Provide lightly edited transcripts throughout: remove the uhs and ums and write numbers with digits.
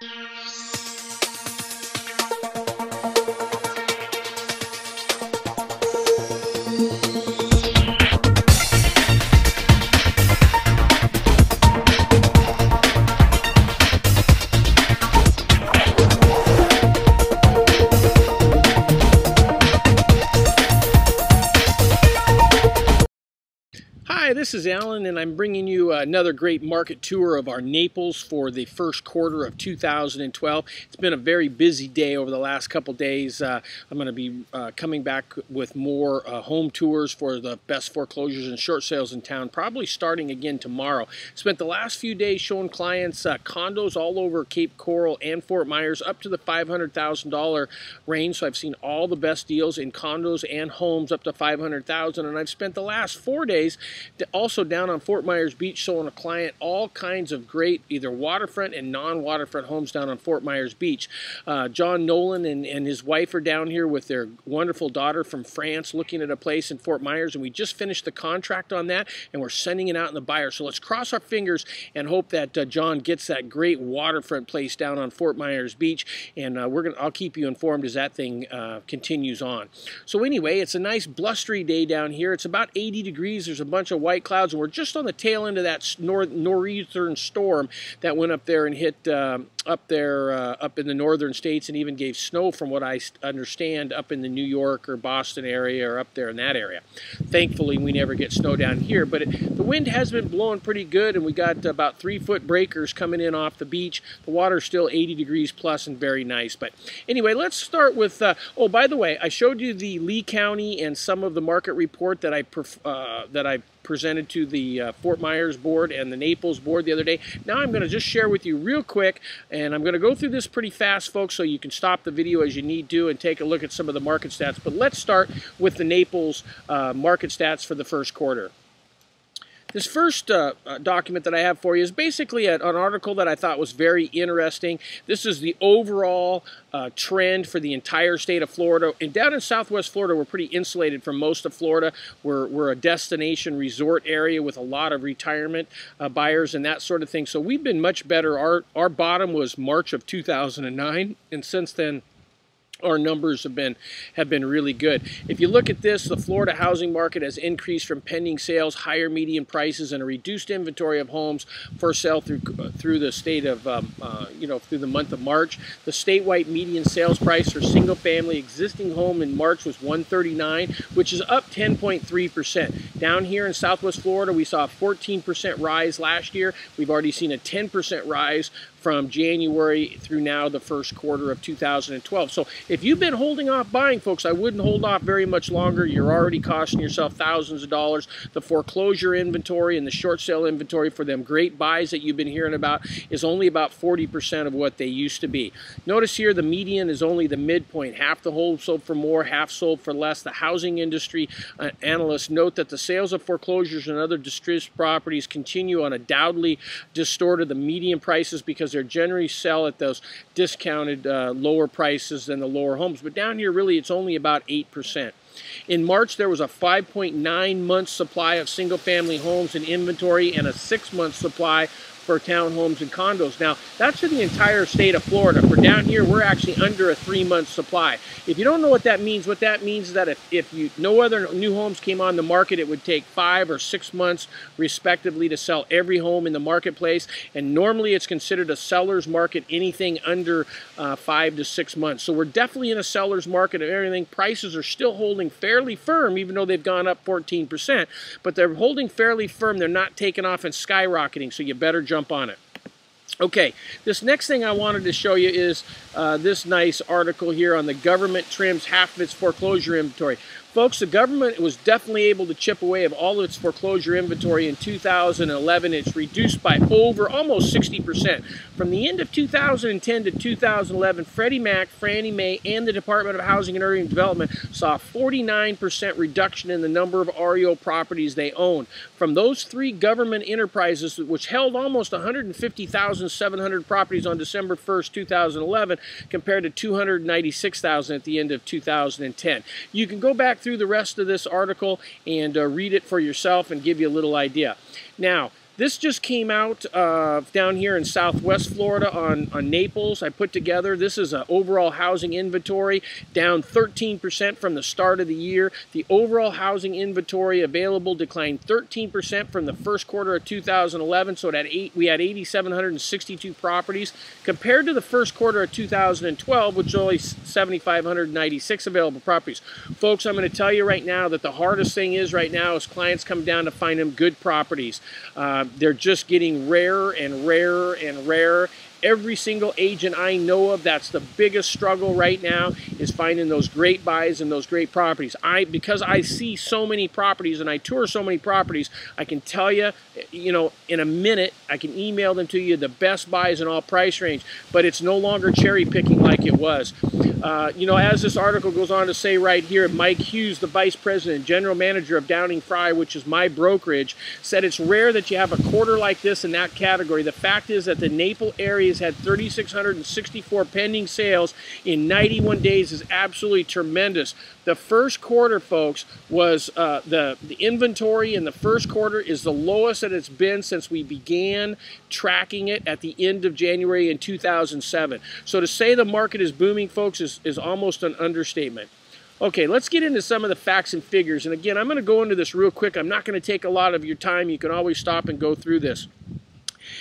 Hi, this is Alan, and I'm bringing you another great market tour of our Naples for the first quarter of 2012. It's been a very busy day over the last couple days. I'm going to be coming back with more home tours for the best foreclosures and short sales in town, probably starting again tomorrow. Spent the last few days showing clients condos all over Cape Coral and Fort Myers up to the $500,000 range. So I've seen all the best deals in condos and homes up to $500,000, and I've spent the last 4 days also down on Fort Myers Beach showing a client all kinds of great either waterfront and non-waterfront homes down on Fort Myers Beach. John Nolan and his wife are down here with their wonderful daughter from France looking at a place in Fort Myers, and we just finished the contract on that and we're sending it out in the buyer. So let's cross our fingers and hope that John gets that great waterfront place down on Fort Myers Beach, and I'll keep you informed as that thing continues on. So anyway, it's a nice blustery day down here. It's about 80 degrees. There's a bunch of white clouds, and we're just on the tail end of that northeastern storm that went up there and hit up in the northern states, and even gave snow, from what I understand, up in the New York or Boston area or up there in that area. Thankfully, we never get snow down here, but the wind has been blowing pretty good, and we got about 3-foot breakers coming in off the beach. The water's still 80 degrees plus and very nice. But anyway, let's start with, oh, by the way, I showed you the Lee County and some of the market report that I presented to the Fort Myers board and the Naples board the other day. Now I'm going to just share with you real quick, and I'm going to go through this pretty fast, folks, so you can stop the video as you need to and take a look at some of the market stats. But let's start with the Naples market stats for the first quarter. This first document that I have for you is basically an article that I thought was very interesting. This is the overall trend for the entire state of Florida. And down in Southwest Florida, we're pretty insulated from most of Florida. We're a destination resort area with a lot of retirement buyers and that sort of thing. So we've been much better. Our bottom was March of 2009, and since then, our numbers have been really good. If you look at this, the Florida housing market has increased from pending sales, higher median prices, and a reduced inventory of homes for sale through the state of through the month of March. The statewide median sales price for single-family existing home in March was $139, which is up 10.3%. Down here in Southwest Florida, we saw a 14% rise last year. We've already seen a 10% rise from January through now, the first quarter of 2012. So if you've been holding off buying, folks, I wouldn't hold off very much longer. You're already costing yourself thousands of dollars. The foreclosure inventory and the short sale inventory for them great buys that you've been hearing about is only about 40% of what they used to be. Notice here the median is only the midpoint. Half the homes sold for more, half sold for less. The housing industry analysts note that the sales of foreclosures and other distressed properties continue undoubtedly distorted the median prices because they're generally sell at those discounted lower prices than the lower homes. But down here, really, it's only about 8%. In March, there was a 5.9 month supply of single-family homes in inventory and a 6-month supply for townhomes and condos. Now, that's for the entire state of Florida. For down here, we're actually under a 3-month supply. If you don't know what that means is that if no other new homes came on the market, it would take 5 or 6 months, respectively, to sell every home in the marketplace. And normally, it's considered a seller's market, anything under 5 to 6 months. So we're definitely in a seller's market of everything. Prices are still holding fairly firm, even though they've gone up 14%. But they're holding fairly firm. They're not taking off and skyrocketing, so you better jump on it. Okay, this next thing I wanted to show you is this nice article here on the government trims half of its foreclosure inventory. Folks, the government was definitely able to chip away of all of its foreclosure inventory in 2011. It's reduced by over almost 60%. From the end of 2010 to 2011, Freddie Mac, Fannie Mae, and the Department of Housing and Urban Development saw a 49% reduction in the number of REO properties they owned. From those three government enterprises, which held almost 150,700 properties on December 1st, 2011, compared to 296,000 at the end of 2010. You can go back through the rest of this article and read it for yourself and give you a little idea. Now, This just came out down here in Southwest Florida on Naples. I put together, this is an overall housing inventory, down 13% from the start of the year. The overall housing inventory available declined 13% from the first quarter of 2011, so we had 8,762 properties, compared to the first quarter of 2012, which was only 7,596 available properties. Folks, I'm going to tell you right now that the hardest thing is right now is clients come down to find them good properties. They're just getting rarer and rarer and rarer. Every single agent I know of, that's the biggest struggle right now, is finding those great buys and those great properties. Because I see so many properties and I tour so many properties, I can tell you, in a minute, I can email them to you, the best buys in all price range, but it's no longer cherry picking like it was. As this article goes on to say right here, Mike Hughes, the Vice President and General Manager of Downing Fry, which is my brokerage, said it's rare that you have a quarter like this in that category. The fact is that the Naples area had 3,664 pending sales in 91 days is absolutely tremendous. The first quarter, folks, was the inventory in the first quarter is the lowest that it's been since we began tracking it at the end of January in 2007. So to say the market is booming, folks, is almost an understatement. Okay, let's get into some of the facts and figures. And again, I'm going to go into this real quick. I'm not going to take a lot of your time. You can always stop and go through this.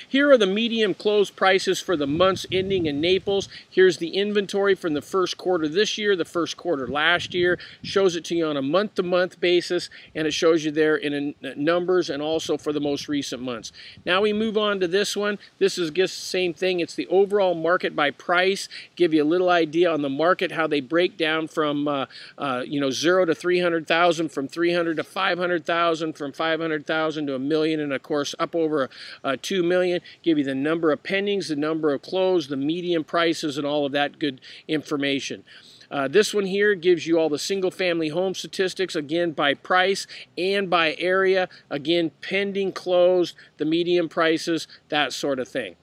Here are the medium close prices for the months ending in Naples. Here's the inventory from the first quarter this year, the first quarter last year. Shows it to you on a month-to-month basis, and it shows you there in numbers and also for the most recent months. Now we move on to this one. This is just the same thing. It's the overall market by price. Give you a little idea on the market, how they break down from 0 to 300,000, from 300 to 500,000, from 500,000 to a million, and of course up over 2 million. Give you the number of pendings, the number of closed, the median prices, and all of that good information. This one here gives you all the single-family home statistics, again by price and by area, again pending, closed, the median prices, that sort of thing.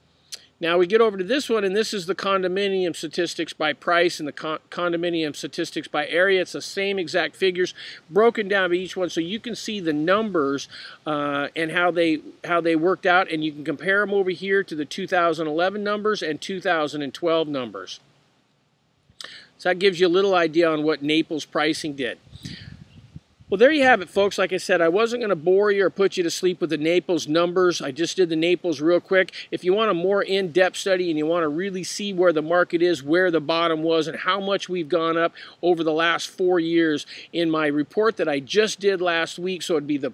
Now we get over to this one, and this is the condominium statistics by price and the condominium statistics by area. It's the same exact figures broken down by each one, so you can see the numbers and how they worked out, and you can compare them over here to the 2011 numbers and 2012 numbers. So that gives you a little idea on what Naples pricing did. Well, there you have it, folks. Like I said, I wasn't going to bore you or put you to sleep with the Naples numbers. I just did the Naples real quick. If you want a more in-depth study and you want to really see where the market is, where the bottom was, and how much we've gone up over the last 4 years, in my report that I just did last week, so it'd be the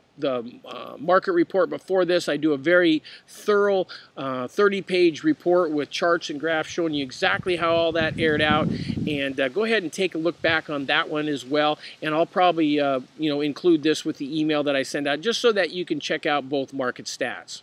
market report before this, I do a very thorough 30-page report with charts and graphs showing you exactly how all that aired out. And go ahead and take a look back on that one as well. And I'll probably include this with the email that I send out, just so that you can check out both market stats.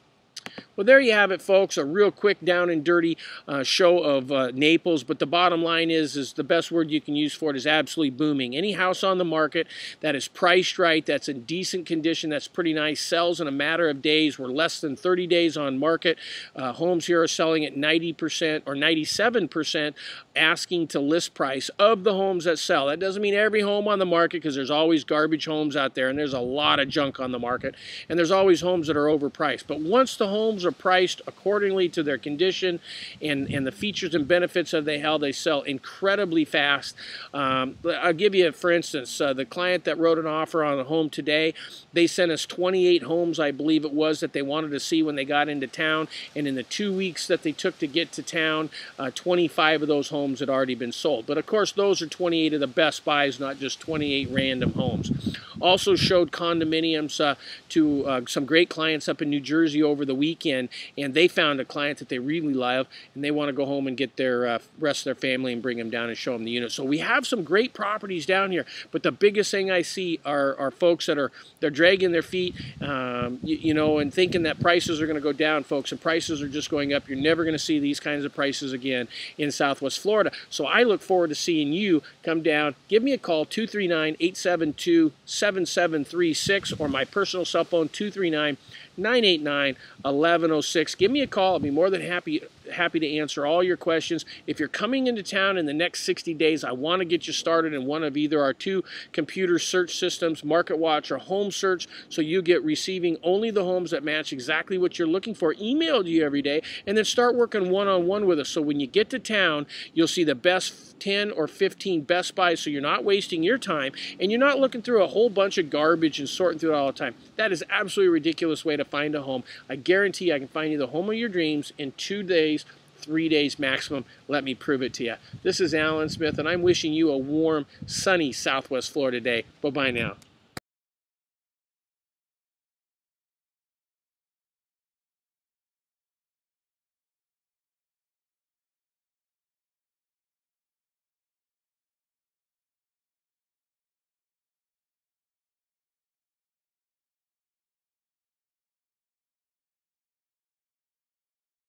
Well, there you have it, folks. A real quick down and dirty show of Naples. But the bottom line is the best word you can use for it is absolutely booming. Any house on the market that is priced right, that's in decent condition, that's pretty nice, sells in a matter of days. We're less than 30 days on market. Homes here are selling at 90% or 97% asking to list price of the homes that sell. That doesn't mean every home on the market, because there's always garbage homes out there, and there's a lot of junk on the market, and there's always homes that are overpriced. But once the homes are priced accordingly to their condition and the features and benefits of how they sell incredibly fast. I'll give you, for instance, the client that wrote an offer on a home today, they sent us 28 homes, I believe it was, that they wanted to see when they got into town, and in the 2 weeks that they took to get to town, 25 of those homes had already been sold. But of course, those are 28 of the best buys, not just 28 random homes. Also showed condominiums to some great clients up in New Jersey over the weekend, and they found a client that they really love, and they want to go home and get their rest of their family and bring them down and show them the unit. So we have some great properties down here, but the biggest thing I see are folks that they're dragging their feet, and thinking that prices are going to go down, folks, and prices are just going up. You're never going to see these kinds of prices again in Southwest Florida. So I look forward to seeing you come down. Give me a call, 239-872-7736, or my personal cell phone, 239-989-1106. Give me a call. I'll be more than happy happy to answer all your questions. If you're coming into town in the next 60 days, I want to get you started in one of either our 2 computer search systems, MarketWatch or Home Search, so you get receiving only the homes that match exactly what you're looking for, emailed you every day, and then start working one-on-one with us. So when you get to town, you'll see the best 10 or 15 best buys, so you're not wasting your time and you're not looking through a whole bunch of garbage and sorting through it all the time. That is absolutely a ridiculous way to find a home. I guarantee I can find you the home of your dreams in 2 days, 3 days maximum. Let me prove it to you. This is Alan Smith, and I'm wishing you a warm, sunny Southwest Florida day. Bye-bye now.